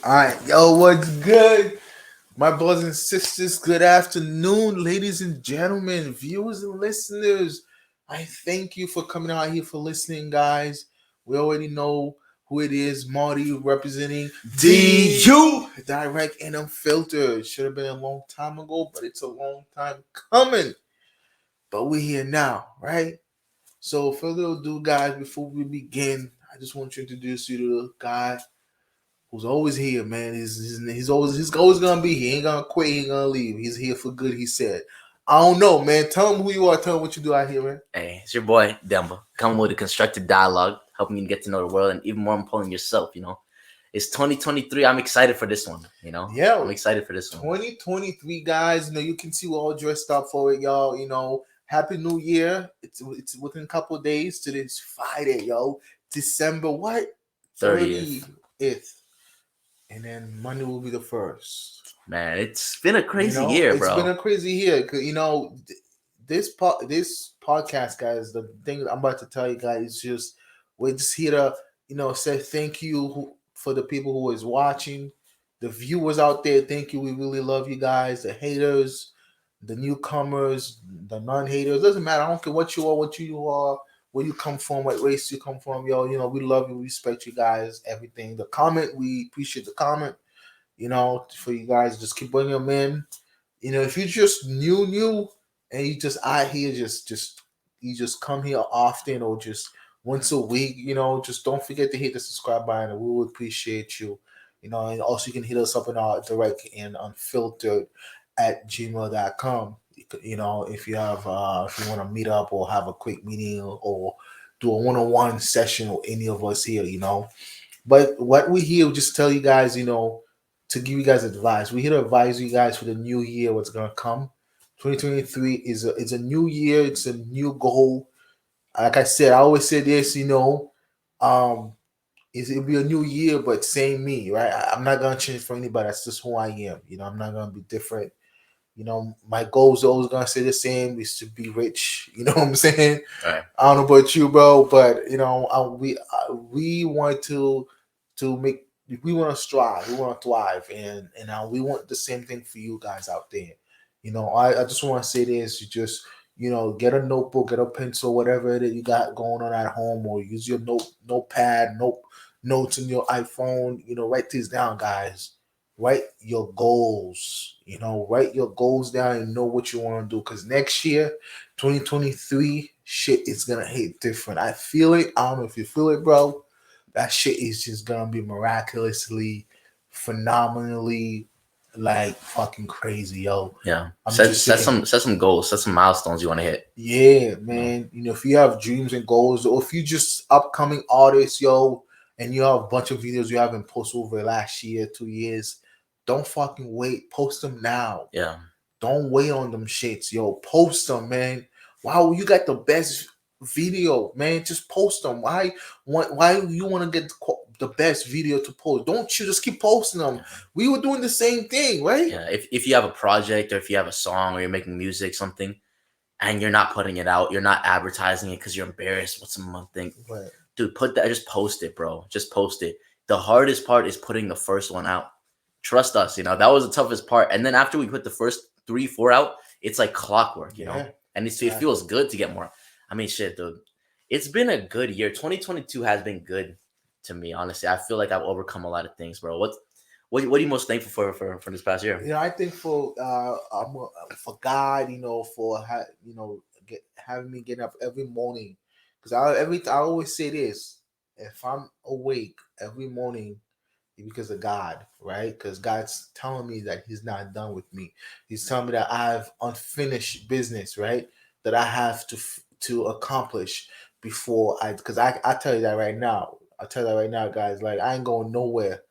All right, yo, what's good? My brothers and sisters, good afternoon, ladies and gentlemen, viewers and listeners. I thank you for coming out here for listening, guys. We already know who it is. Marty representing DU. Direct and Unfiltered. Should have been a long time ago, but it's a long time coming. But we're here now, right? So, further ado, guys, before we begin, I just want to introduce you to the guy who's always here, man. He's always gonna be here. He ain't gonna quit. He ain't gonna leave. He's here for good. He said. I don't know, man. Tell him who you are. Tell him what you do out here, man. Hey, it's your boy Demba, coming with a constructive dialogue, helping you get to know the world, and even more important, yourself. It's 2023. I'm excited for this one. Yeah, I'm excited for this one. 2023, guys. You can see we're all dressed up for it, y'all. Happy New Year. It's within a couple of days. Today's Friday, yo. December what? 30th. And then Monday will be the first. Man, it's been a crazy year, bro. It's been a crazy year. This podcast, guys, the thing I'm about to tell you guys is just we're just here to say thank you for the people who is watching, the viewers out there. Thank you. We really love you guys. The haters, the newcomers, the non-haters. Doesn't matter. I don't care what you are, where you come from, what race you come from, yo. We love you, we respect you guys, everything. The comment, we appreciate the comment. For you guys, just keep bringing them in. If you just new, and you just out here, you just come here often or just once a week, just don't forget to hit the subscribe button, and we will appreciate you. And also you can hit us up in our direct and unfiltered at gmail.com. If you have if you want to meet up or have a quick meeting or do a one-on-one session with any of us here. But what we here, we just tell you guys, to give you guys advice. We're here to advise you guys for the new year, what's gonna come. 2023 is a new year, it's a new goal. Like I said, I always say this, um, it'll be a new year, but same me, right? I'm not gonna change for anybody. That's just who I am. I'm not gonna be different. My goals are always gonna stay the same. Is to be rich. You know what I'm saying? Right. I don't know about you, bro, but we want to make we want to strive, we want to thrive, and we want the same thing for you guys out there. I just want to say this: you just get a notebook, get a pencil, whatever it is you got going on at home, or use your notepad, notes in your iPhone. Write these down, guys. Write your goals. Write your goals down and know what you want to do. Because next year, 2023, shit is gonna hit different. I feel it. I don't know if you feel it, bro. That shit is just gonna be miraculously, phenomenally, like fucking crazy, yo. Yeah. Set some goals, set some milestones you want to hit. Yeah, man. If you have dreams and goals, or if you just upcoming artists, yo, and you have a bunch of videos you haven't posted over last year, 2 years, don't fucking wait. Post them now. Yeah. Don't wait on them shits, yo. Post them, man. Wow, you got the best video, man. Just post them. Why you want to get the best video to post? Don't you just keep posting them? We were doing the same thing, right? Yeah. If you have a project or if you have a song or you're making music, something, and you're not putting it out, you're not advertising it because you're embarrassed what someone think. Right. Dude, just post it, bro. Just post it. The hardest part is putting the first one out. Trust us, that was the toughest part. And then after we put the first 3-4 out, it's like clockwork, and it feels good to get more. I mean, shit, dude. It's been a good year. 2022 has been good to me, honestly. I feel like I've overcome a lot of things, bro. What are you most thankful for this past year? I think for God, for having me get up every morning, because I always say this: if I'm awake every morning, it's because of God, right? Because God's telling me that He's not done with me. He's telling me that I have unfinished business, right? That I have to accomplish before because I tell you that right now. I tell you that right now, guys. Like I ain't going nowhere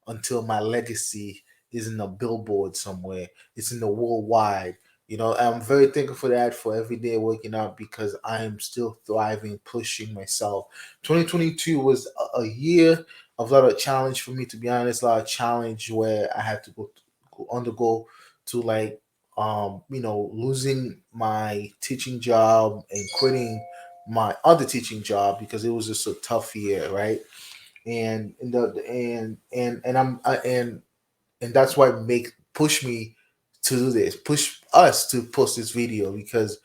until my legacy is in a billboard somewhere. It's in the worldwide. I'm very thankful for that, for every day waking up, because I am still thriving, pushing myself. 2022 was a year of a lot of challenge for me, to be honest. A lot of challenge where I had to undergo to like losing my teaching job and quitting my other teaching job because it was just a tough year, right? And that's why make push me to do this, push us to post this video, because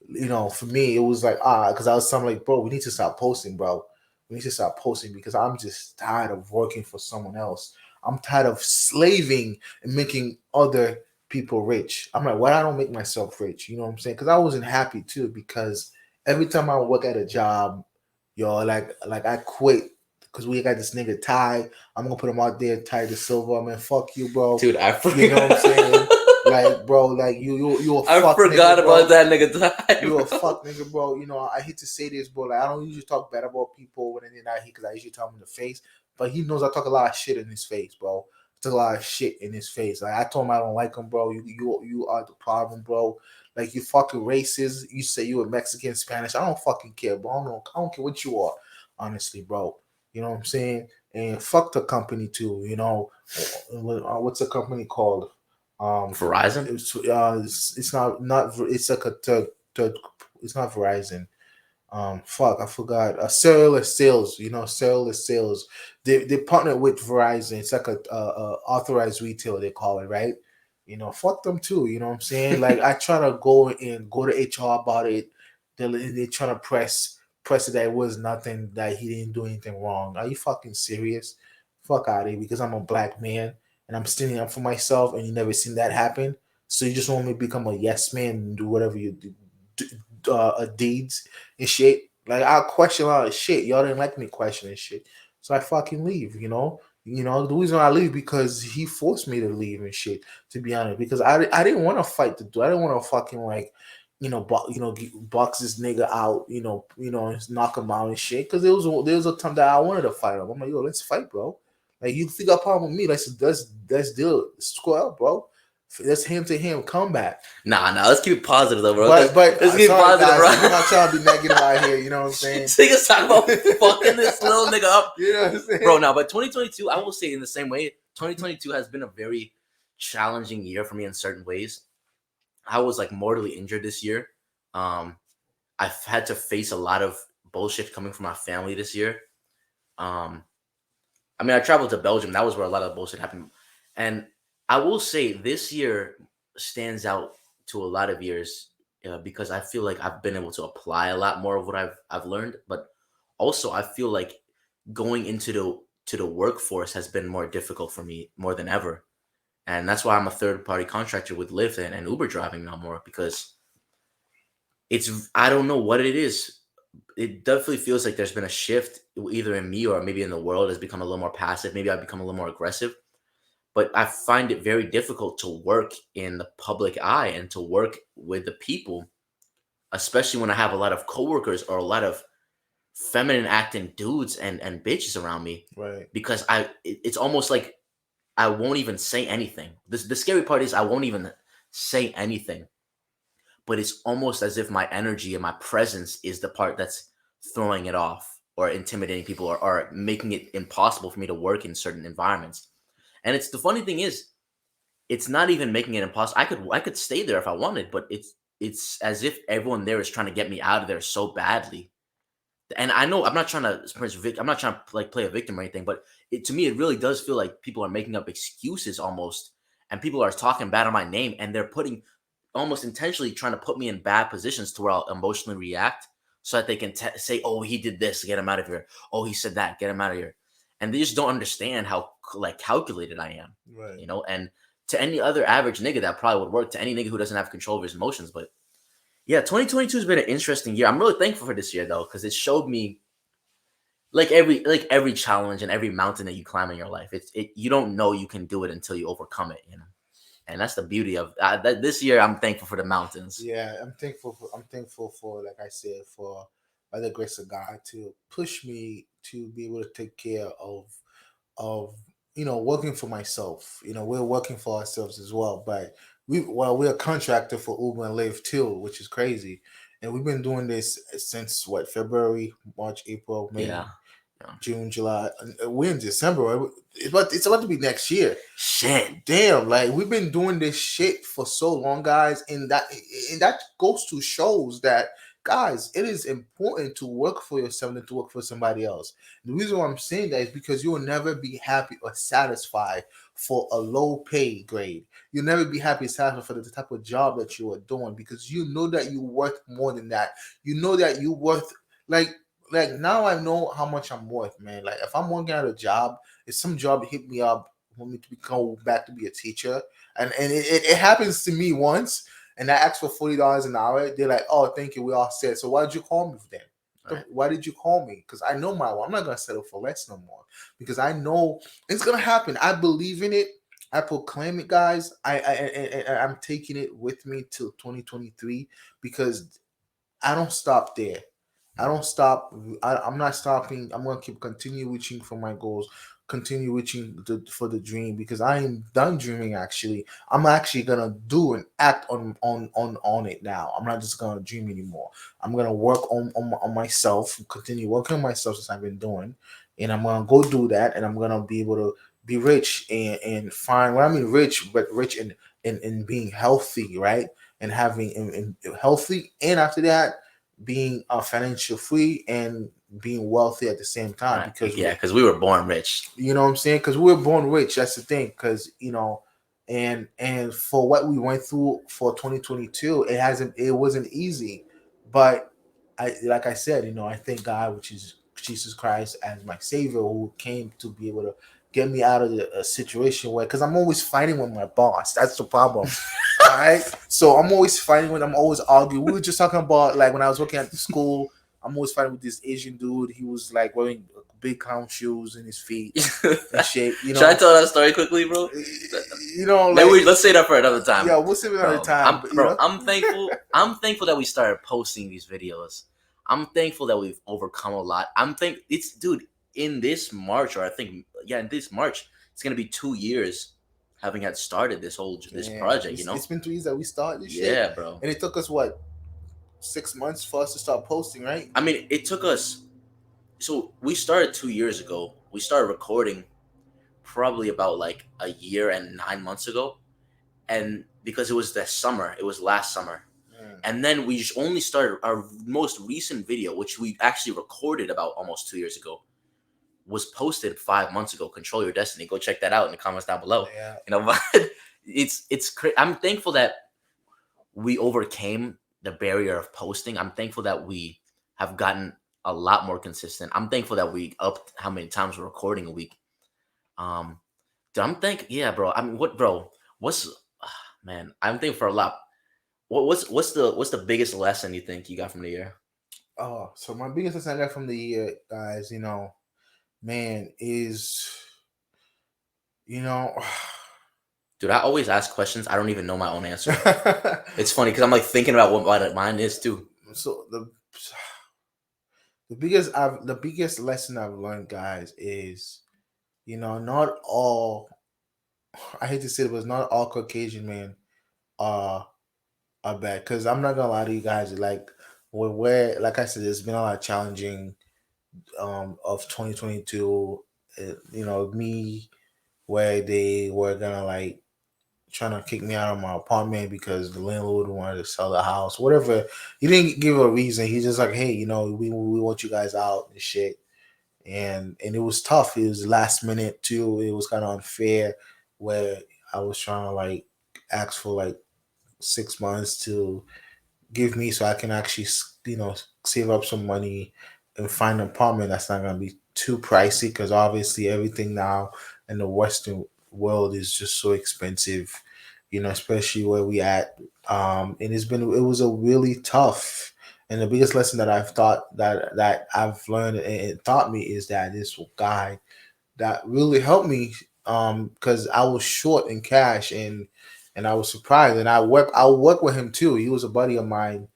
for me, it was like, because I was telling like, bro, we need to stop posting, bro. We need to stop posting because I'm just tired of working for someone else. I'm tired of slaving and making other people rich. I'm like, why I don't make myself rich? You know what I'm saying? Because I wasn't happy too, because every time I work at a job, like I quit because we got this nigga Ty. I'm gonna put him out there, Ty the Silver. Man, fuck you, bro. Dude, I You know what I'm saying? forgot. Like, bro, like you a I fuck forgot nigga, bro. about that nigga time, You a bro. fuck nigga, bro. I hate to say this, bro. Like, I don't usually talk bad about people when they're not here because I usually tell him in the face. But he knows I talk a lot of shit in his face, bro. I talk a lot of shit in his face. Like, I told him I don't like him, bro. You are the problem, bro. Like, you fucking racist. You say you a Mexican, Spanish. I don't fucking care, bro. I don't care what you are, honestly, bro. You know what I'm saying? And fuck the company too. What's the company called? Verizon? It's not it's like a third, it's not Verizon. Fuck, I forgot. Cellular sales, cellular sales. They partner with Verizon. It's like a authorized retailer, they call it, right? Fuck them too. You know what I'm saying? Like, I try to go to HR about it. They trying to press it that it was nothing, that he didn't do anything wrong. Are you fucking serious? Fuck out of here, because I'm a black man and I'm standing up for myself, and you never seen that happen. So you just want me to become a yes man and do whatever you deeds and shit. Like, I'll question a lot of shit. Y'all didn't like me questioning shit, so I fucking leave. The reason I leave because he forced me to leave and shit. To be honest, because I didn't want to fight the dude. I didn't want to fucking like box this nigga out. And knock him out and shit. Because there was a time that I wanted to fight him. I'm like, yo, let's fight, bro. Like, you think a problem with me? Let's deal square up, bro. Let's hand to him combat. Nah, let's keep it positive though, bro. But Let's keep it sorry positive, guys, bro. I'm not trying to be negative out here. You know what I'm saying? This nigga's talking about fucking this little nigga up. You know what I'm saying? Bro, now, but 2022, I will say in the same way, 2022 has been a very challenging year for me in certain ways. I was like mortally injured this year. I've had to face a lot of bullshit coming from my family this year. I traveled to Belgium. That was where a lot of bullshit happened. And I will say this year stands out to a lot of years because I feel like I've been able to apply a lot more of what I've learned. But also, I feel like going into the workforce has been more difficult for me more than ever. And that's why I'm a third party contractor with Lyft and Uber driving now more, because I don't know what it is. It definitely feels like there's been a shift either in me or maybe in the world has become a little more passive. Maybe I've become a little more aggressive, but I find it very difficult to work in the public eye and to work with the people, especially when I have a lot of coworkers or a lot of feminine acting dudes and bitches around me. Right. Because it's almost like I won't even say anything. The scary part is I won't even say anything, but it's almost as if my energy and my presence is the part that's throwing it off or intimidating people or making it impossible for me to work in certain environments. And the funny thing is, it's not even making it impossible. I could stay there if I wanted, but it's as if everyone there is trying to get me out of there so badly. And I know I'm not trying to I'm not trying to like play a victim or anything, but to me it really does feel like people are making up excuses almost, and people are talking bad on my name, and they're putting almost intentionally trying to put me in bad positions to where I'll emotionally react so that they can say, "Oh, he did this, get him out of here. Oh, he said that, get him out of here." And they just don't understand how like calculated I am, Right. And to any other average nigga that probably would work, to any nigga who doesn't have control of his emotions, but. Yeah, 2022 has been an interesting year. I'm really thankful for this year though, because it showed me like every challenge and every mountain that you climb in your life. You don't know you can do it until you overcome it, And that's the beauty of that. This year, I'm thankful for the mountains. Yeah, I'm thankful for, like I said, for by the grace of God to push me to be able to take care of working for myself. We're working for ourselves as well, but we're a contractor for Uber and Lyft too, which is crazy. And we've been doing this since what, February, March, April, May, Yeah. June, July. We're in December. It's about to be next year. Shit. Damn, like we've been doing this shit for so long, guys, and that goes to shows that guys, it is important to work for yourself than to work for somebody else. The reason why I'm saying that is because you will never be happy or satisfied for a low pay grade. You'll never be happy and satisfied for the type of job that you are doing, because you know that you're worth more than that. You know that you're worth, like now I know how much I'm worth, man. Like if I'm working at a job, if some job hit me up want me to become back to be a teacher, and it happens to me once, and I asked for $40 an hour. They're like, "Oh, thank you, we all set." So why did you call me then? Right. Why did you call me? Because I know my. I'm not gonna settle for less no more, because I know it's gonna happen. I believe in it. I proclaim it, guys. I'm taking it with me till 2023, because I don't stop there. I don't stop. I'm not stopping. I'm gonna continue reaching for my goals, continue reaching for the dream, because I am done dreaming. Actually, I'm actually gonna do and act on it now. I'm not just gonna dream anymore. I'm gonna work on myself, continue working on myself since I've been doing, and I'm gonna go do that, and I'm gonna be able to be rich and find what I mean rich, but rich in being healthy, right? And having and healthy, and after that being financial free and being wealthy at the same time, Right. because Yeah, because we were born rich. you know what I'm saying, because we were born rich. That's the thing, because and for what we went through for 2022, it wasn't easy, but I, like I said, I thank God, which is Jesus Christ, as my savior, who came to be able to get me out of a situation where, because I'm always fighting with my boss. That's the problem. All right, so I'm always fighting with. I'm always arguing. We were just talking about, like, when I was working at the school. I'm always fighting with this Asian dude. He was like wearing big clown shoes in his feet and shit. Should I tell that story quickly, bro? Like, Let's say that for another time. Yeah, we'll save it another time. I'm thankful. I'm thankful that we started posting these videos. I'm thankful that we've overcome a lot. Dude, in this March, or I think, yeah, in this March, it's gonna be 2 years having had started this project. It's been 3 years that we started this shit. Yeah, bro. And it took us what, 6 months for us to start posting, right? I mean, it took us. So we started 2 years ago. We started recording probably about like a year and 9 months ago, and because it was last summer. And then we only started our most recent video, which we actually recorded about almost 2 years ago, was posted 5 months ago. Control Your Destiny. Go check that out in the comments down below. Yeah. But it's crazy. I'm thankful that we overcame the barrier of posting. I'm thankful that we have gotten a lot more consistent. I'm thankful that we upped how many times we're recording a week. Dude, yeah, bro. I mean, what's man? I'm thankful for a lot. What's the biggest lesson you think you got from the year? Oh, so my biggest lesson I got from the year, guys, man, is Dude, I always ask questions. I don't even know my own answer. It's funny because I'm like thinking about what mine is too. So the biggest lesson I've learned, guys, is not all. I hate to say it, but not all Caucasian men are bad. Because I'm not gonna lie to you guys, like where like I said, there's been a lot of challenging of 2022. Me, where they were gonna like trying to kick me out of my apartment because the landlord wanted to sell the house, whatever. He didn't give a reason. He's just like, hey, we want you guys out and shit. And it was tough. It was last minute too. It was kind of unfair, where I was trying to like ask for like 6 months to give me, so I can actually save up some money and find an apartment that's not going to be too pricey, because obviously everything now in the Western world is just so expensive, especially where we at. And it was a really tough, and the biggest lesson that I've thought that I've learned and it taught me is that this guy that really helped me, because I was short in cash, and I was surprised, and I work with him too. He was a buddy of mine.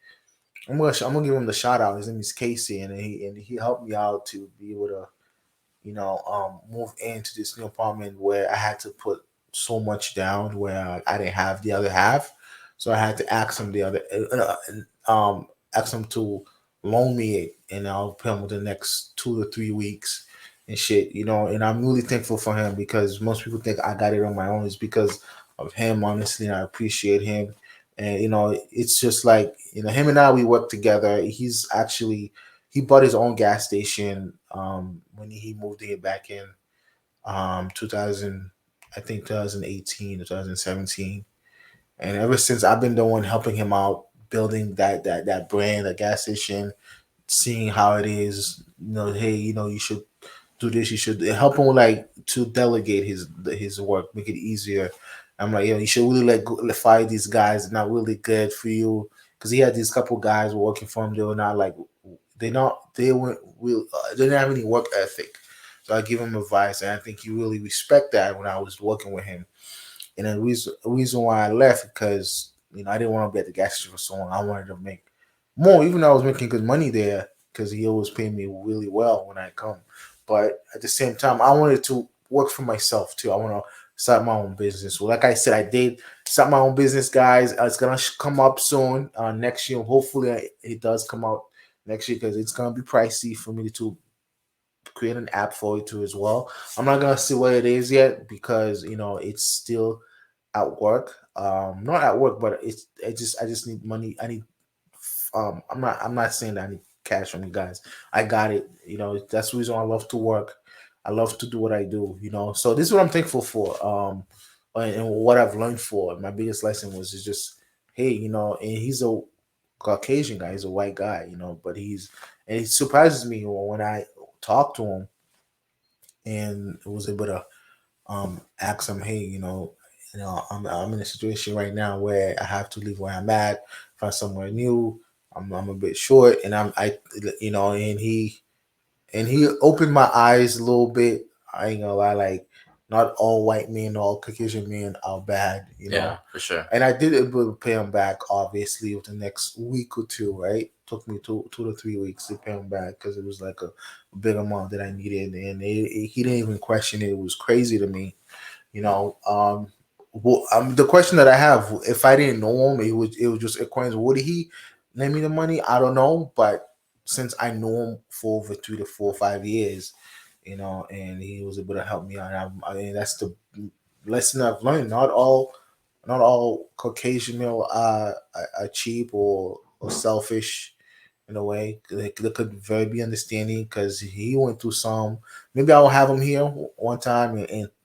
I'm gonna give him the shout out. His name is Casey, and he helped me out to be able to move into this new apartment where I had to put so much down, where I didn't have the other half, so I had to ask him ask him to loan me it, and I'll pay him within the next 2 to 3 weeks and shit, and I'm really thankful for him, because most people think I got it on my own. It's because of him, honestly, and I appreciate him. And it's just like him and I, we work together. He bought his own gas station when he moved here back in 2000, I think 2018 or 2017. And ever since, I've been the one helping him out building that brand, a gas station, seeing how it is. Hey, you should do this. You should help him like to delegate his work, make it easier. I'm like, you should really fire these guys. Not really good for you, because he had these couple guys working for him. They were not like they weren't real. They didn't have any work ethic. So I give him advice, and I think he really respect that when I was working with him. And the reason why I left, because I didn't want to be at the gas station for so long. I wanted to make more, even though I was making good money there, because he always paid me really well when I come. But at the same time, I wanted to work for myself too. I want to start my own business. Well, like I said, I did start my own business, guys. It's gonna come up soon, next year. Hopefully, it does come out next year, because it's gonna be pricey for me to create an app for it too as well. I'm not gonna see what it is yet, because it's still at work. Not at work, but I just need money. I need I'm not saying that I need cash from you guys. I got it. That's the reason why I love to work. I love to do what I do. So this is what I'm thankful for. And what I've learned for. My biggest lesson was is just, hey, and he's a Caucasian guy, he's a white guy, but and it surprises me when I talk to him and was able to ask him, hey, I'm in a situation right now where I have to leave where I'm at, find somewhere new. I'm a bit short, and and he opened my eyes a little bit. I ain't gonna lie, like not all white men, all Caucasian men are bad. Yeah, for sure. And I did able to pay him back, obviously, with the next week or two, right? Took me 2 to 3 weeks to pay him back, because it was like a big amount that I needed, and he didn't even question it. It was crazy to me, you know. The question that I have, if I didn't know him, it was just a question. Would he lend me the money? I don't know, but since I know him for over 3 to 4 or 5 years, and he was able to help me out. I mean, that's the lesson I've learned. Not all Caucasian male are cheap or selfish in a way. They could very be understanding, because he went through some. Maybe I'll have him here one time,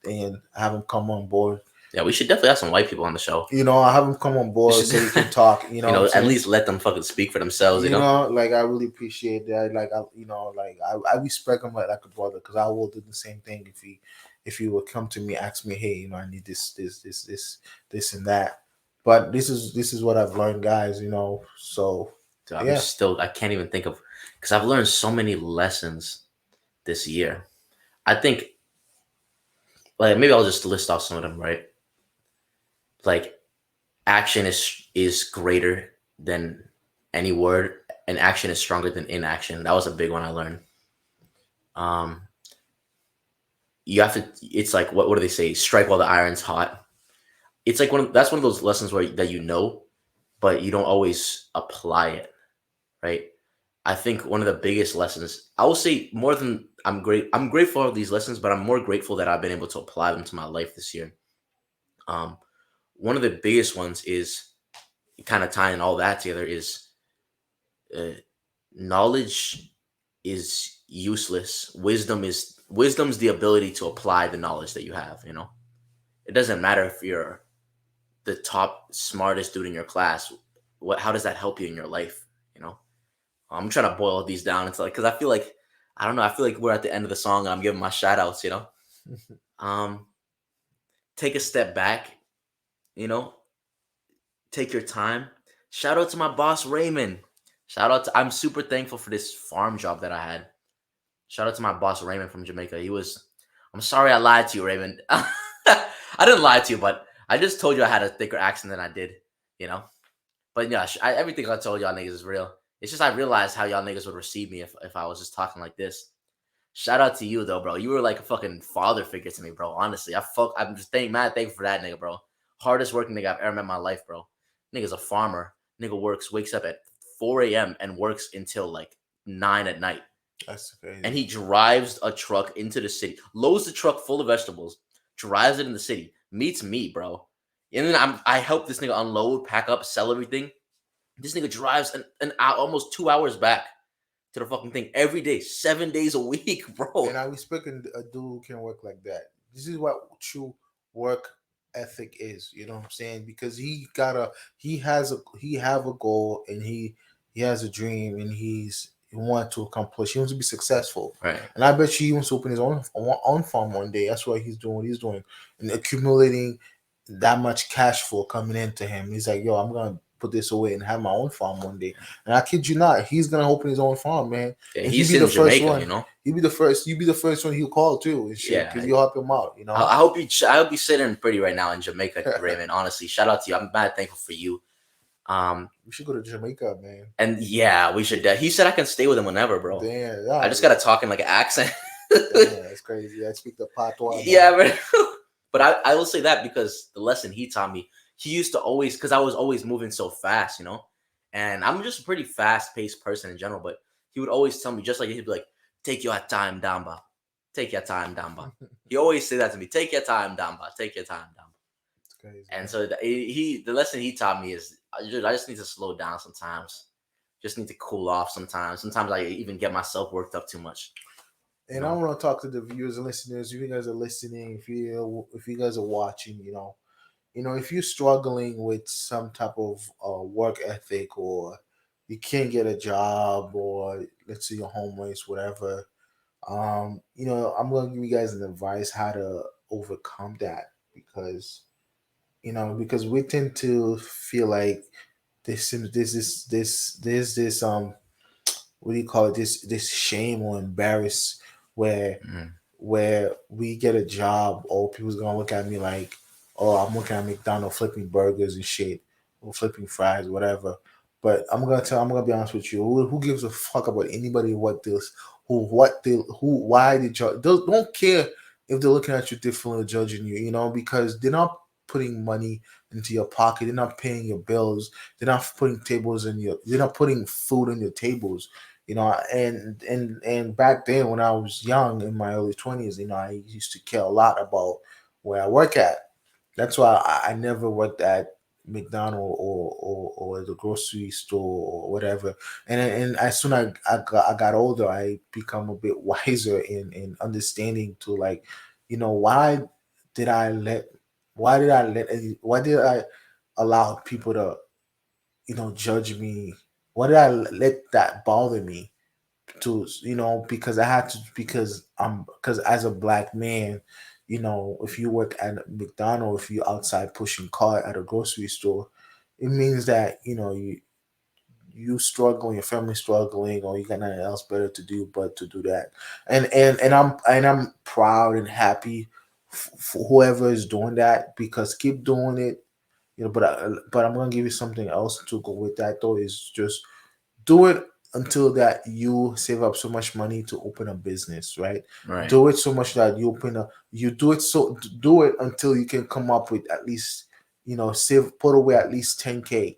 and have him come on board. Yeah, we should definitely have some white people on the show. I'll have him come on board so we can talk. At least let them fucking speak for themselves. Like I really appreciate that. I respect him like a brother, because I will do the same thing if he would come to me, ask me, hey, I need this and that. But this is what I've learned, guys. So Dude, yeah. I can't even think of, because I've learned so many lessons this year. I think, like, maybe I'll just list off some of them, right? Like, action is greater than any word, and action is stronger than inaction. That was a big one I learned. You have to. It's like, what do they say? Strike while the iron's hot. It's like that's one of those lessons that but you don't always apply it, right? I think one of the biggest lessons, I will say, more than I'm grateful for these lessons, but I'm more grateful that I've been able to apply them to my life this year. One of the biggest ones is, kind of tying all that together, is knowledge is useless. Wisdom's the ability to apply the knowledge that you have. It doesn't matter if you're the top smartest dude in your class. How does that help you in your life? I'm trying to boil these down into, like, because I feel like, I don't know, I feel like we're at the end of the song and I'm giving my shout outs. Take a step back, take your time. Shout out to my boss Raymond. I'm super thankful for this farm job that I had. Shout out to my boss Raymond from Jamaica. I'm sorry I lied to you, Raymond. I didn't lie to you, but I just told you I had a thicker accent than I did, But yeah, everything I told y'all niggas is real. It's just I realized how y'all niggas would receive me if I was just talking like this. Shout out to you though, bro. You were like a fucking father figure to me, bro. Honestly, I'm just thankful for that nigga, bro. Hardest working nigga I've ever met in my life, bro. Nigga's a farmer. Nigga wakes up at 4 a.m. and works until like 9 at night. That's crazy. And he drives a truck into the city, loads the truck full of vegetables, drives it in the city, meets me, bro, And then I help this nigga unload, pack up, sell everything. This nigga drives an hour, almost 2 hours back to the fucking thing every day, 7 days a week, bro. And I respect a dude who can work like that. This is what true work ethic is. You know what I'm saying? Because he have a goal, and he has a dream, and he wants to accomplish. He wants to be successful. Right. And I bet you he wants to open his own farm one day. That's why he's doing what he's doing, and accumulating that much cash flow coming into him. He's like, yo, I'm gonna put this away and have my own farm one day. And I kid you not, he's gonna open his own farm, man. Yeah, And he'd he's be the in first Jamaica, one. you know. You'd be the first. You'd be the first one he'll call too and shit, Yeah. because you'll help him out. You know. I hope you. I hope you're sitting pretty right now in Jamaica, Raymond. Honestly, shout out to you. I'm mad thankful for you. We should go to Jamaica, man. And yeah, we should. He said I can stay with him whenever, bro. Damn, I just gotta talk in like an accent. Damn, that's crazy. I speak the patois. Yeah, but I will say that because the lesson he taught me, he used to always, because I was always moving so fast, you know, and I'm just a pretty fast paced person in general. But he would always tell me, just like he'd be like, "Take your time, Damba. Take your time, Damba." He always say that to me. Take your time, Damba. Take your time, Damba. It's crazy. And so the lesson he taught me is I just need to slow down sometimes. Just need to cool off sometimes. Sometimes I even get myself worked up too much. And I want to talk to the viewers and listeners. If you guys are listening, if you guys are watching, if you're struggling with some type of work ethic, or you can't get a job, or let's say you're homeless, whatever, I'm gonna give you guys an advice how to overcome that, because we tend to feel like there's this what do you call it, this shame or embarrass where Mm. we get a job, or people's gonna look at me like, oh, I'm working at McDonald's flipping burgers and shit, or flipping fries, whatever. But I'm gonna be honest with you. Who gives a fuck about anybody, why they judge? Don't care if they're looking at you differently or judging you, because they're not putting money into your pocket. They're not paying your bills. They're not putting food on your tables. And back then when I was young in my early 20s, I used to care a lot about where I work at. That's why I never worked at McDonald or the grocery store or whatever. And as soon as I got older, I become a bit wiser in understanding to, like, why did I let why did I allow people to judge me? Why did I let that bother me? To because I had to, because as a black man, if you work at McDonald's, if you're outside pushing cart at a grocery store, it means that you struggling, your family struggling, or you got nothing else better to do but to do that. And I'm proud and happy for whoever is doing that, because keep doing it. But I'm gonna give you something else to go with that, though, is just do it until that you save up so much money to open a business, right? Right. Do it so much that you do it until you can come up with at least, put away at least 10K,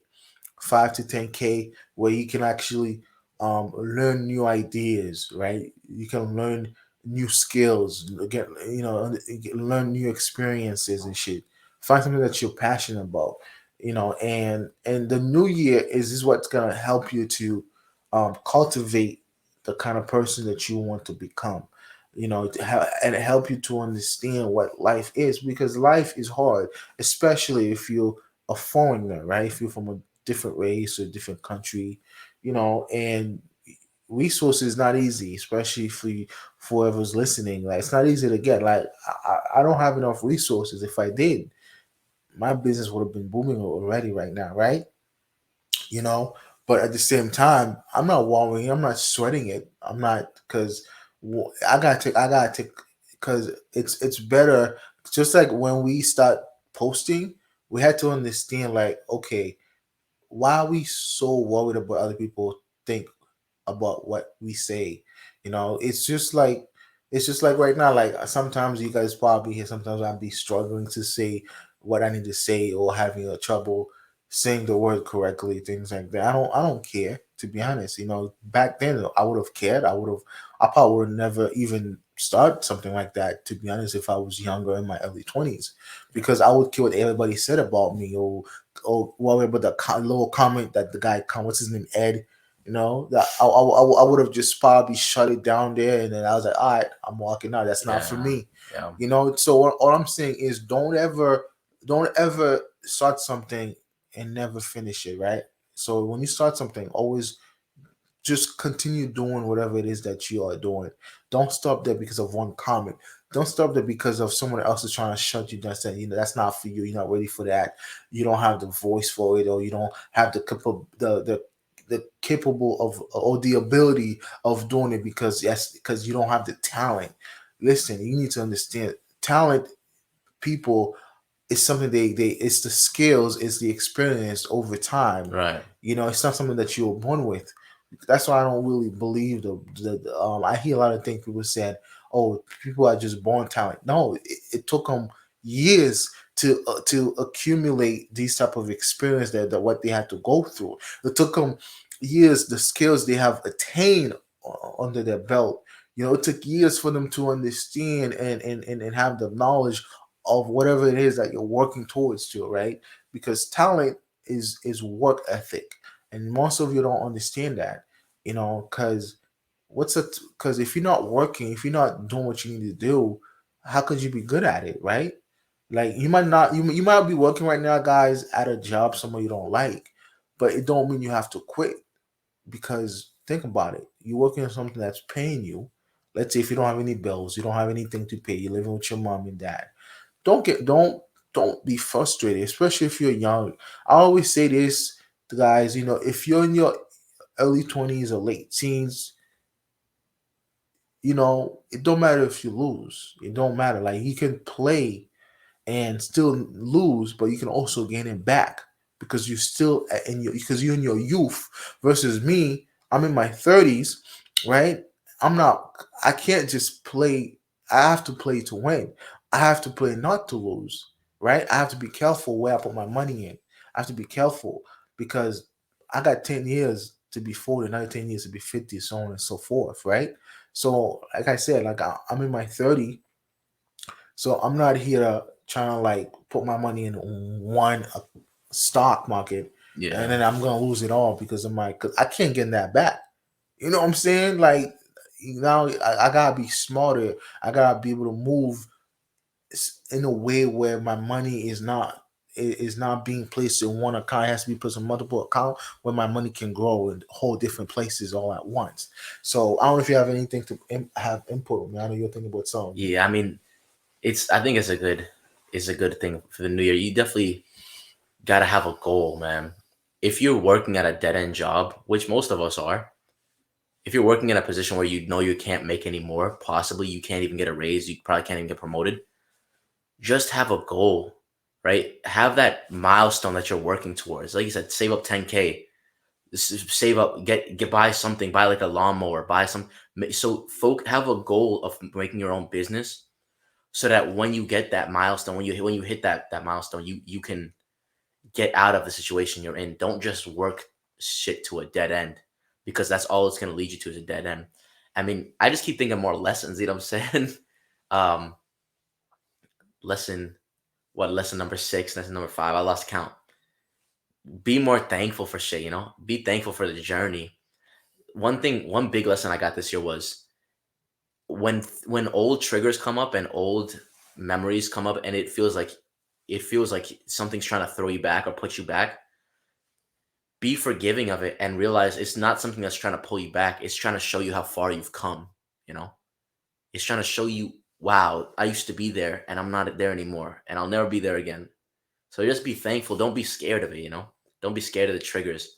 5 to 10K, where you can actually learn new ideas, right? You can learn new skills, learn new experiences and shit. Find something that you're passionate about, and the new year is what's gonna help you to cultivate the kind of person that you want to become. And help you to understand what life is, because life is hard, especially if you're a foreigner, right? If you're from a different race or different country, and resources not easy, especially for whoever's listening. Like, it's not easy to get. Like, I don't have enough resources. If I did, my business would have been booming already right now, right? you know. But at the same time, I'm not worrying. I'm not sweating it. I'm not, because I gotta take, because it's better. Just like when we start posting, we had to understand, like, okay, why are we so worried about other people think about what we say? It's just like right now. Like, sometimes you guys probably hear. Sometimes I'll be struggling to say what I need to say, or having a trouble saying the word correctly, things like that. I don't care, to be honest. Back then I would have cared. I probably would have never even start something like that, to be honest, if I was younger in my early 20s, because I would care what everybody said about me, or whatever the little comment that the guy, what's his name, Ed, that I would have just probably shut it down there, and then I was like, all right, I'm walking out. That's not for Yeah. me. Yeah. So all I'm saying is don't ever start something and never finish it, right? So when you start something, always just continue doing whatever it is that you are doing. Don't stop there because of one comment. Don't stop there because of someone else is trying to shut you down, saying, that's not for you. You're not ready for that. You don't have the voice for it, or you don't have the capable of, or the ability of doing it, because yes, because you don't have the talent. Listen, you need to understand, talent, people, it's something they it's the skills, it's the experience over time. Right. It's not something that you were born with. That's why I don't really believe I hear a lot of things people saying, oh, people are just born talent. No, it took them years to accumulate these type of experience, that what they had to go through. It took them years, the skills they have attained under their belt. It took years for them to understand and have the knowledge of whatever it is that you're working towards to, right? Because talent is work ethic, and most of you don't understand that, because because if you're not working, if you're not doing what you need to do, how could you be good at it, right? Like, you might not, you might be working right now, guys, at a job somewhere you don't like, but it don't mean you have to quit. Because think about it, you're working on something that's paying you. Let's say if you don't have any bills, you don't have anything to pay, you're living with your mom and dad. Don't be frustrated, especially if you're young. I always say this to guys, if you're in your early 20s or late teens, it don't matter if you lose. It don't matter. Like, you can play and still lose, but you can also gain it back, because you're still because you're in your youth. Versus me, I'm in my 30s, right? I'm not. I can't just play. I have to play to win. I have to play not to lose, right? I have to be careful where I put my money in. I have to be careful, because I got 10 years to be 40, another 10 years to be 50, so on and so forth, right? So, like I said, like, I'm in my 30, so I'm not here trying to, like, put my money in one stock market, and Yeah. then I'm gonna lose it all because because I can't get that back. You know what I'm saying? Like, now I gotta be smarter. I gotta be able to move in a way where my money is not being placed in one account. It has to be placed in multiple accounts where my money can grow in whole different places all at once. So I don't know if you have anything to have input with me. I know you're thinking about something. Yeah. I mean, I think it's a good thing for the new year. You definitely gotta have a goal, man. If you're working at a dead end job, which most of us are, if you're working in a position where you know you can't make any more, possibly you can't even get a raise, you probably can't even get promoted, just have a goal, right? Have that milestone that you're working towards. Like you said, save up 10K, save up, get buy something, buy like a lawnmower, buy some. So folk have a goal of making your own business, so that when you get that milestone, when you hit that milestone, you can get out of the situation you're in. Don't just work shit to a dead end, because that's all it's gonna lead you to, is a dead end. I mean, I just keep thinking more lessons. You know what I'm saying? um, lesson lesson number 6, lesson number 5. I lost count. Be more thankful for shit. Be thankful for the journey. One big lesson I got this year was when old triggers come up and old memories come up, and it feels like something's trying to throw you back or put you back. Be forgiving of it and realize it's not something that's trying to pull you back. It's trying to show you how far you've come. You know, it's trying to show you, wow, I used to be there and I'm not there anymore, and I'll never be there again. So just be thankful. Don't be scared of it. Don't be scared of the triggers.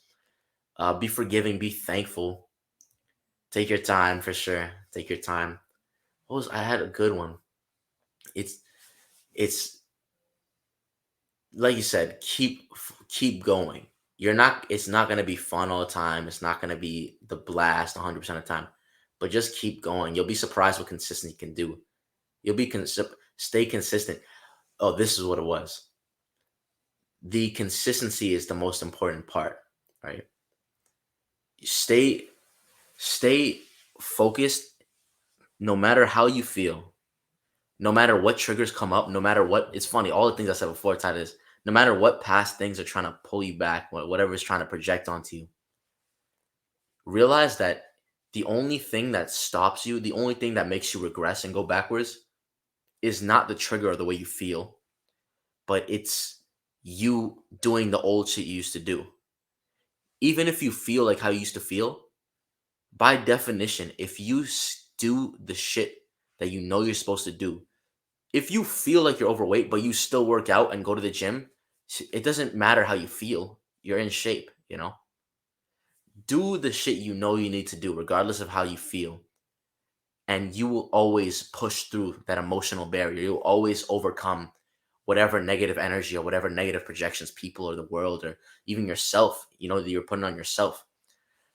Be forgiving. Be thankful. Take your time, for sure. Take your time. I had a good one. It's it's like you said. Keep going. You're not. It's not gonna be fun all the time. It's not gonna be the blast 100% of the time. But just keep going. You'll be surprised what consistency can do. You'll be stay consistent. Oh, this is what it was. The consistency is the most important part, right? Stay stay focused no matter how you feel, no matter what triggers come up, no matter what, it's funny, all the things I said before, Titus, no matter what past things are trying to pull you back, whatever is trying to project onto you, realize that the only thing that stops you, the only thing that makes you regress and go backwards is not the trigger or the way you feel, but it's you doing the old shit you used to do. Even if you feel like how you used to feel, by definition, if you do the shit that you know you're supposed to do, if you feel like you're overweight, but you still work out and go to the gym, it doesn't matter how you feel. You're in shape, you know? Do the shit you know you need to do, regardless of how you feel. And you will always push through that emotional barrier. You'll always overcome whatever negative energy or whatever negative projections people or the world or even yourself, that you're putting on yourself.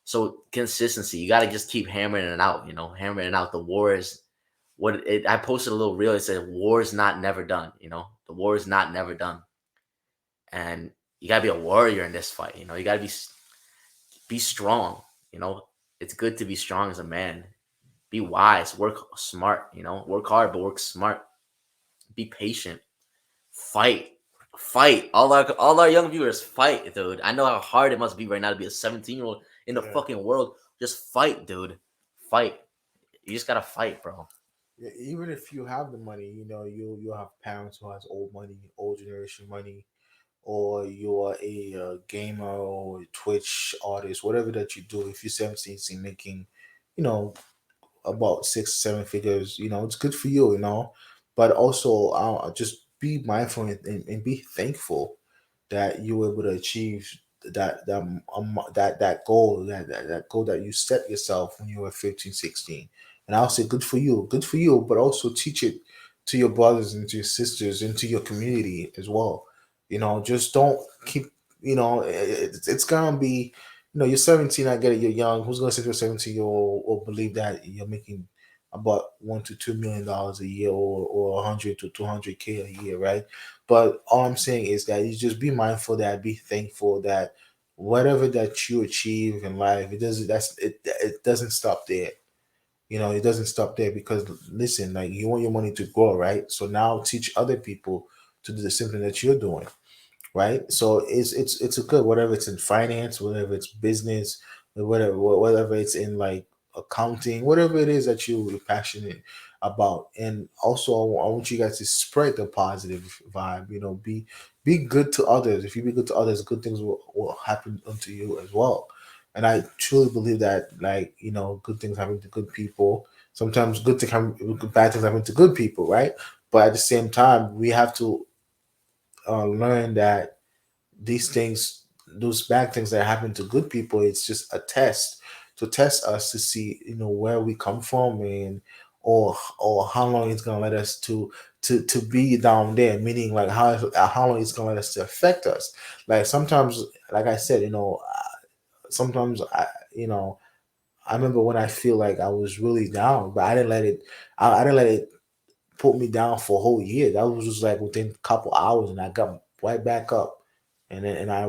So consistency, you got to just keep hammering it out, hammering it out. The war is I posted a little reel. It said, war is not never done. The war is not never done. And you got to be a warrior in this fight. You got to be strong. It's good to be strong as a man. Be wise, work smart, work hard, but work smart. Be patient. Fight. All our young viewers, fight, dude. I know how hard it must be right now to be a 17-year-old in the Yeah. fucking world. Just fight, dude. Fight. You just gotta fight, bro. Yeah, even if you have the money, you have parents who has old money, old generation money, or you're a gamer or a Twitch artist, whatever that you do. If you're 17, making, you know, about 6, 7 figures, it's good for you, But also, just be mindful and be thankful that you were able to achieve that goal, that goal that you set yourself when you were 15, 16. And I'll say good for you, but also teach it to your brothers and to your sisters and to your community as well. Just don't keep, it's gonna be, you're 17, I get it, you're young. Who's gonna sit to a 17-year-old or believe that you're making about $1 to $2 million a year, or 100 to 200K a year, right? But all I'm saying is that you just be mindful, that be thankful that whatever that you achieve in life, it doesn't stop there. It doesn't stop there, because listen, like, you want your money to grow, right? So now teach other people to do the same thing that you're doing, right? So it's a good, whatever it's in finance, whatever it's business, whatever it's in like accounting, whatever it is that you're passionate about. And also, I want you guys to spread the positive vibe. Be good to others. If you be good to others, good things will happen unto you as well. And I truly believe that, like, good things happen to good people. Sometimes bad things happen to good people, right? But at the same time, we have to learn that these things, those bad things that happen to good people, it's just a test to test us to see, where we come from, and or how long it's gonna let us to be down there. Meaning, like, how long it's gonna let us to affect us. Like, sometimes, like I said, sometimes I remember when I feel like I was really down, but I didn't let it. I didn't let it put me down for a whole year. That was just like within a couple hours, and I got right back up. And I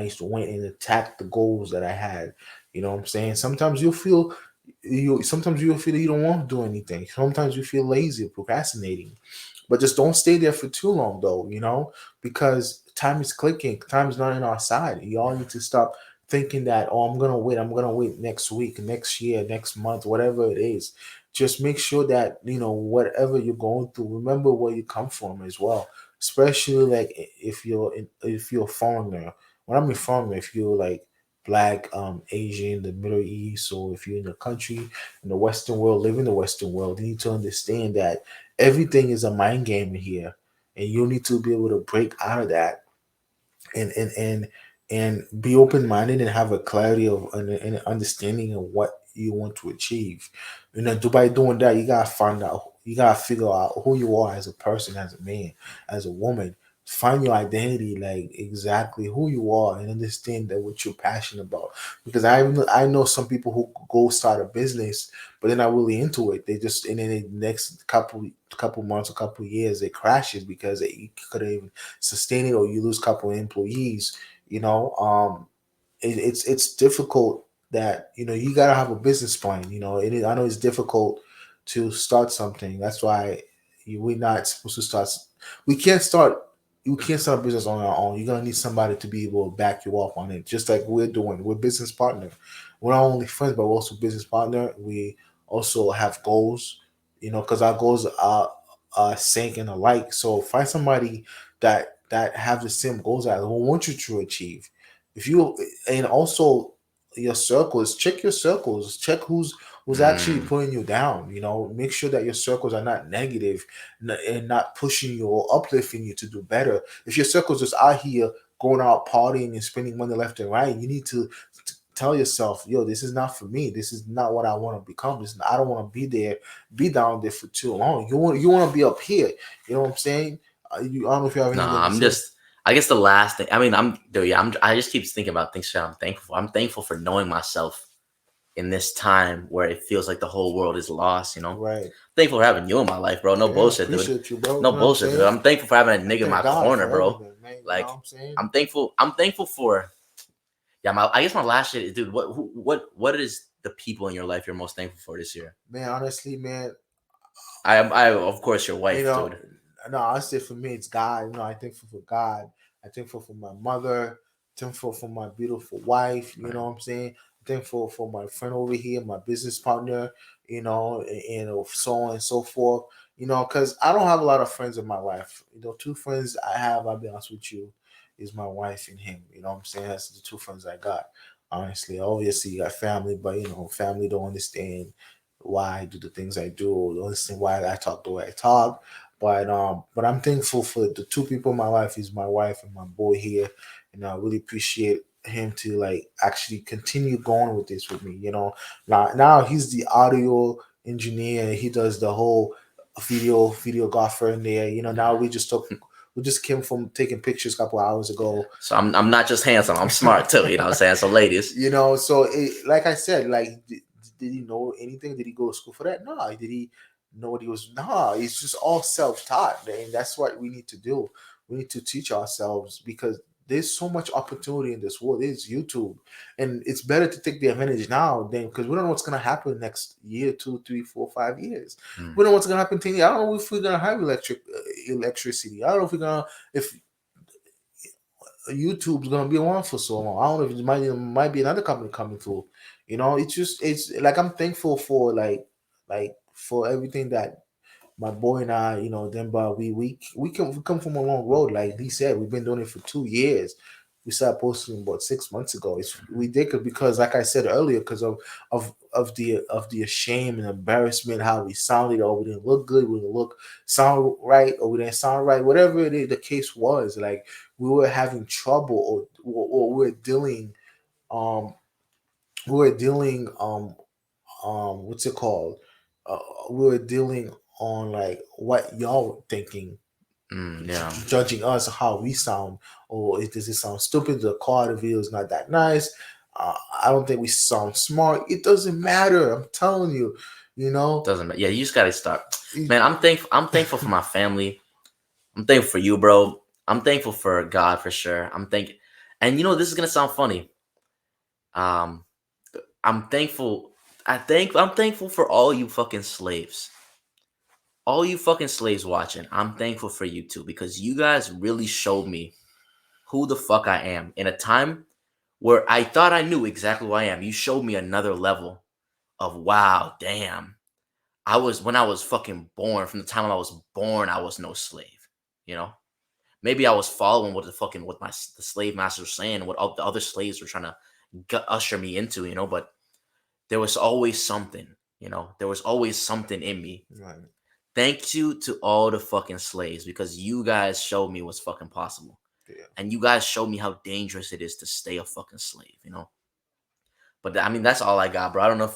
used to went and attack the goals that I had. You know what I'm saying? Sometimes you'll feel that you don't want to do anything. Sometimes you feel lazy, procrastinating. But just don't stay there for too long, though, because time is clicking. Time is not on our side. You all need to stop thinking that, oh, I'm gonna wait next week, next year, next month, whatever it is. Just make sure that, whatever you're going through, remember where you come from as well. Especially, like, if you're a foreigner. When I mean foreigner, if you're like black, Asian, the Middle East, or if you're in the country, in the Western world, live in the Western world, you need to understand that everything is a mind game here, and you need to be able to break out of that, and and and and be open minded, and have a clarity of and an understanding of what you want to achieve. By doing that, you gotta figure out who you are as a person, as a man, as a woman. Find your identity, like exactly who you are, and understand that what you're passionate about. Because I know some people who go start a business, but they're not really into it. They just, and then the next couple months, a couple years, it crashes because they couldn't even sustain it, or you lose a couple of employees. It's difficult that, you gotta have a business plan. I know it's difficult to start something. That's why we're not supposed to start. We can't start. You can't start a business on our own. You're gonna need somebody to be able to back you up on it, just like we're doing. We're business partner. We're not only friends, but we're also business partner. We also have goals, because our goals are sync and alike. So find somebody that have the same goals as who want you to achieve. If you and also your circles, check your circles, check who's actually Mm. putting you down. Make sure that your circles are not negative and not pushing you or uplifting you to do better. If your circles just out here going out partying and spending money left and right, you need to tell yourself, yo, this is not for me. This is not what I want to become. I don't want to be down there for too long. You want to be up here. You know what I'm saying? I don't know if you have anything Nah, to I'm say. just. I guess the last thing. I mean, I'm dude. Yeah, I just keep thinking about things that I'm thankful for. I'm thankful for knowing myself in this time where it feels like the whole world is lost. Right. Thankful for having you in my life, bro. No Yeah, bullshit, dude. appreciate you, bro. No You know what I'm bullshit, dude. saying? I'm thankful for having a I nigga in my thank God corner, for bro. everything, man. You know Like, what I'm saying? I'm thankful. I'm thankful for. Yeah, I guess my last shit, dude. What is the people in your life you're most thankful for this year? Man, honestly, man, I of course your you wife, know, dude. no, I say for me, it's God. I'm thankful for God. I'm thankful for my mother. Thankful for my beautiful wife. You Right. know what I'm saying? Thankful for my friend over here, my business partner. And so on and so forth. Because I don't have a lot of friends in my life. Two friends I have, I'll be honest with you, is my wife and him. You know what I'm saying? That's the two friends I got. Honestly, obviously, you got family, but family don't understand why I do the things I do. Don't understand why I talk the way I talk. But I'm thankful for the two people in my life is my wife and my boy here, and I really appreciate him to like actually continue going with this with me. Now he's the audio engineer. He does the whole videographer in there. Now we just came from taking pictures a couple hours Yeah. ago. So I'm not just handsome. I'm smart too. You know what I'm saying? So ladies, So like I said, like did he know anything? Did he go to school for that? No. Did he know what he was? No. It's just all self-taught, and that's what we need to do. We need to teach ourselves because there's so much opportunity in this world. There's YouTube, and it's better to take the advantage now than because we don't know what's gonna happen next year, 2, 3, 4, 5 years. mm, We don't know what's gonna happen 10 years. I don't know if we're gonna have electricity. I don't know if we're gonna if YouTube's gonna be around for so long. I don't know if it might be another company coming through. It's like I'm thankful for like for everything that my boy and I, then but we come from a long road. Like he said, we've been doing it for 2 years. We started posting about 6 months ago. It's ridiculous because, like I said earlier, because of the shame and embarrassment, how we sounded, or we didn't look good, we didn't sound right, or we didn't sound right, whatever the case was. Like we were having trouble, or um we were dealing what's it called? Uh, we were dealing on like what y'all were thinking, yeah, judging us how we sound, or does it sound stupid? The quality of video is not that nice. I don't think we sound smart. It doesn't matter. I'm telling you, you know. doesn't matter. Yeah, you just gotta start, It- man. I'm thankful. I'm thankful for my family. I'm thankful for you, bro. I'm thankful for God for sure. And this is gonna sound funny. Um, I'm thankful. I'm thankful for all you fucking slaves. All you fucking slaves watching. I'm thankful for you too because you guys really showed me who the fuck I am in a time where I thought I knew exactly who I am. You showed me another level of wow, damn. When I was fucking born, from the time I was born, I was no slave. You know? Maybe I was following what the slave masters were saying, what all the other slaves were trying to usher me into, but there was always something, there was always something in me. right. Thank you to all the fucking slaves because you guys showed me what's fucking possible. Yeah. And you guys showed me how dangerous it is to stay a fucking slave. But I mean, that's all I got, bro. I don't know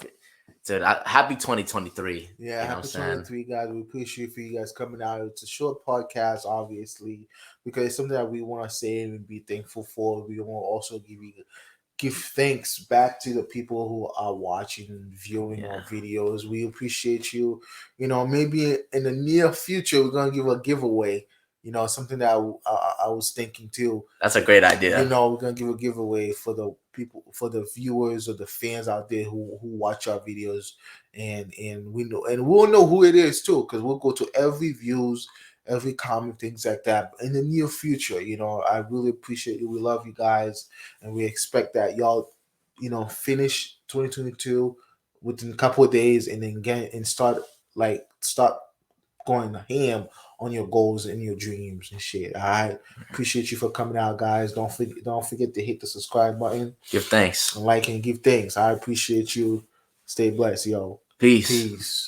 dude, happy 2023. Yeah, You know what I'm happy saying? 23, guys. We appreciate for you guys coming out. It's a short podcast, obviously, because it's something that we want to say and be thankful for. We want to also give thanks back to the people who are watching and viewing our Yeah. videos. We appreciate you. Maybe in the near future we're gonna give a giveaway. something that I was thinking too. That's a great idea. We're gonna give a giveaway for the people, for the viewers or the fans out there who watch our videos, and we'll know who it is too, because we'll go to every views, every comment, things like that in the near future. I really appreciate you. We love you guys, and we expect that y'all, finish 2022 within a couple of days, and then get and start going ham on your goals and your dreams and shit. I appreciate you for coming out, guys. Don't forget to hit the subscribe button, Give thanks. like and give thanks. I appreciate you. Stay blessed, yo. Peace. Peace.